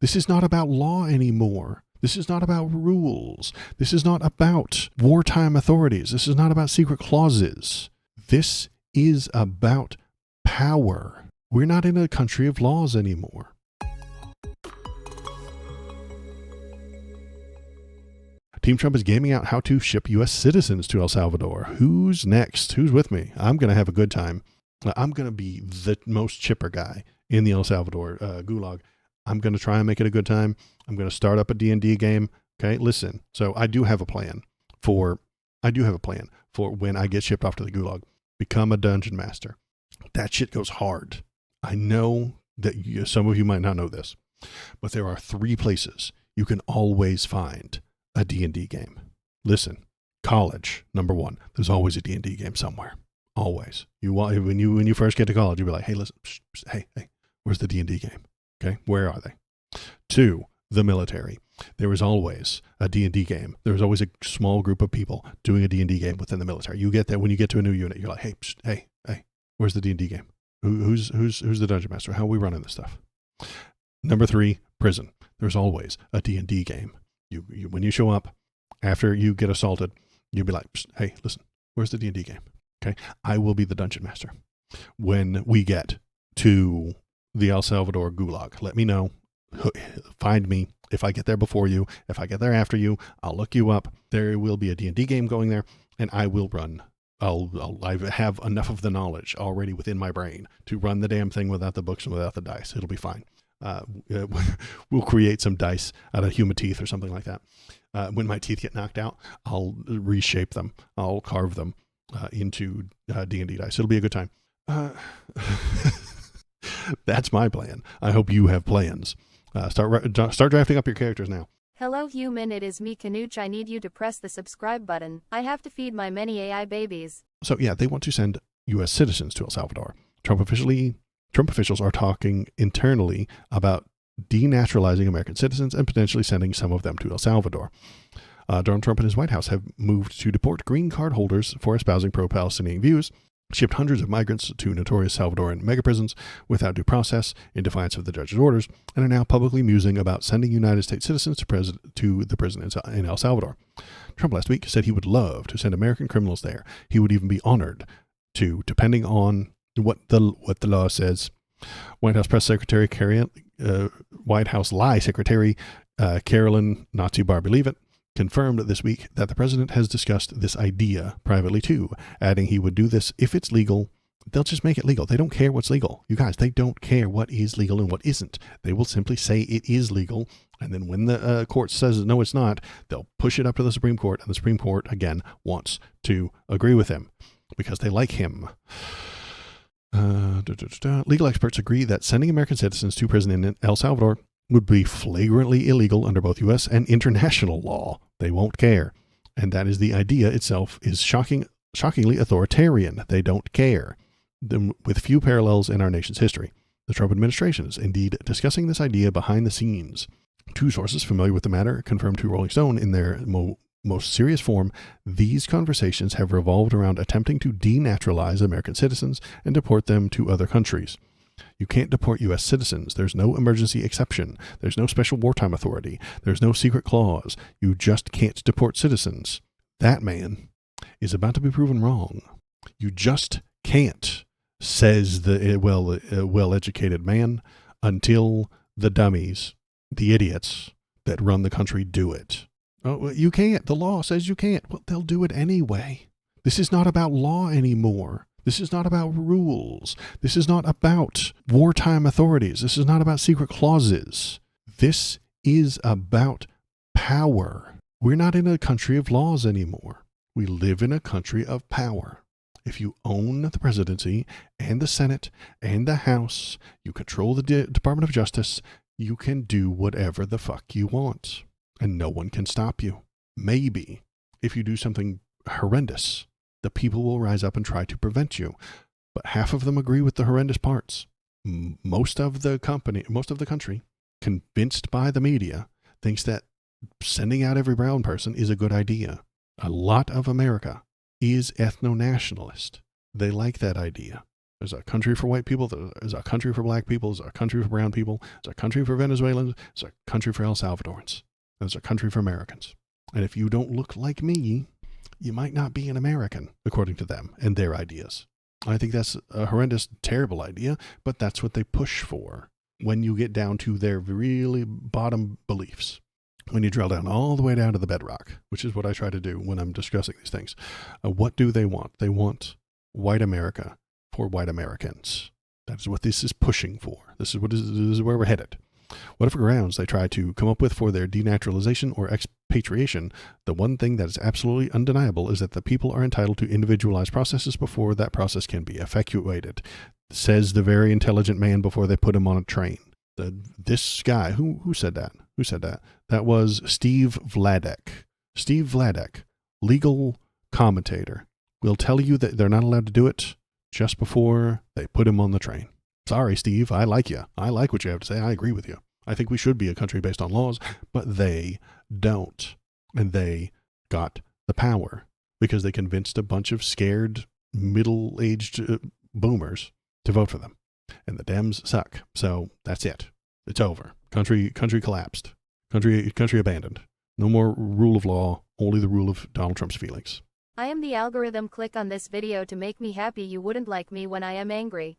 This is not about law anymore. This is not about rules. This is not about wartime authorities. This is not about secret clauses. This is about power. We're not in a country of laws anymore. Team Trump is gaming out how to ship U.S. citizens to El Salvador. Who's next? Who's with me? I'm going to have a good time. I'm going to be the most chipper guy in the El Salvador Gulag. I'm going to try and make it a good time. I'm going to start up a D&D game. Okay, listen. So I do have a plan for when I get shipped off to the Gulag. Become a dungeon master. That shit goes hard. I know that some of you might not know this, but there are 3 places you can always find a D&D game. Listen, college, number 1. There's always a D&D game somewhere. Always. When you first get to college, you'll be like, hey, listen, hey, where's the D&D game? Okay, where are they? 2, the military. There is always a D&D game. There's always a small group of people doing a D&D game within the military. You get that when you get to a new unit, you're like, hey, where's the D&D game? Who's the dungeon master? How are we running this stuff? Number 3, prison. There's always a D&D game. You when you show up after you get assaulted, you'll be like, hey, listen, where's the D&D game? Okay, I will be the dungeon master when we get to the El Salvador Gulag. Let me know. Find me. If I get there before you, if I get there after you, I'll look you up. There will be a D&D game going there, and I will run. I have enough of the knowledge already within my brain to run the damn thing without the books and without the dice. It'll be fine. We'll create some dice out of human teeth or something like that. When my teeth get knocked out, I'll reshape them. I'll carve them into D&D dice. It'll be a good time. That's my plan. I hope you have plans. Start drafting up your characters now. Hello human, it is me Canuch. I need you to press the subscribe button. I have to feed my many AI babies. So yeah, they want to send U.S. citizens to El Salvador. Trump officials are talking internally about denaturalizing American citizens and potentially sending some of them to El Salvador. Donald Trump and his White House have moved to deport green card holders for espousing pro-Palestinian views, shipped hundreds of migrants to notorious Salvadoran megaprisons without due process in defiance of the judge's orders, and are now publicly musing about sending United States citizens to the prison in El Salvador. Trump last week said he would love to send American criminals there. He would even be honored to, depending on what the law says. White House Press Secretary White House Lie Secretary Carolyn Nazi Barbie Leavitt confirmed this week that the president has discussed this idea privately too, adding he would do this if it's legal. They'll just make it legal. They don't care what's legal. You guys, they don't care what is legal and what isn't. They will simply say it is legal, and then when the court says no, it's not, they'll push it up to the Supreme Court, and the Supreme Court, again, wants to agree with him because they like him. Legal experts agree that sending American citizens to prison in El Salvador would be flagrantly illegal under both U.S. and international law. They won't care. And that is the idea itself is shockingly authoritarian. They don't care. With few parallels in our nation's history. The Trump administration is indeed discussing this idea behind the scenes. 2 sources familiar with the matter confirmed to Rolling Stone in their most serious form, these conversations have revolved around attempting to denaturalize American citizens and deport them to other countries. You can't deport U.S. citizens. There's no emergency exception. There's no special wartime authority. There's no secret clause. You just can't deport citizens. That man is about to be proven wrong. You just can't, says the well-educated man, until the dummies, the idiots that run the country do it. Oh, you can't. The law says you can't. Well, they'll do it anyway. This is not about law anymore. This is not about rules. This is not about wartime authorities. This is not about secret clauses. This is about power. We're not in a country of laws anymore. We live in a country of power. If you own the presidency and the Senate and the House, you control the Department of Justice, you can do whatever the fuck you want. And no one can stop you. Maybe if you do something horrendous, the people will rise up and try to prevent you. But half of them agree with the horrendous parts. Most of the country, convinced by the media, thinks that sending out every brown person is a good idea. A lot of America is ethno-nationalist. They like that idea. There's a country for white people. There's a country for black people. There's a country for brown people. There's a country for Venezuelans. There's a country for El Salvadorans. There's a country for Americans. And if you don't look like me, you might not be an American, according to them and their ideas. I think that's a horrendous, terrible idea, but that's what they push for when you get down to their really bottom beliefs. When you drill down all the way down to the bedrock, which is what I try to do when I'm discussing these things. What do they want? They want white America for white Americans. That's what this is pushing for. This is where we're headed. Whatever grounds they try to come up with for their denaturalization or expatriation, the one thing that is absolutely undeniable is that the people are entitled to individualized processes before that process can be effectuated, says the very intelligent man before they put him on a train. This guy, who said that? Who said that? That was Steve Vladek. Steve Vladek, legal commentator, will tell you that they're not allowed to do it just before they put him on the train. Sorry, Steve, I like you. I like what you have to say. I agree with you. I think we should be a country based on laws, but they don't. And they got the power because they convinced a bunch of scared middle-aged boomers to vote for them. And the Dems suck. So that's it. It's over. Country collapsed. Country abandoned. No more rule of law, only the rule of Donald Trump's feelings. I am the algorithm. Click on this video to make me happy. You wouldn't like me when I am angry.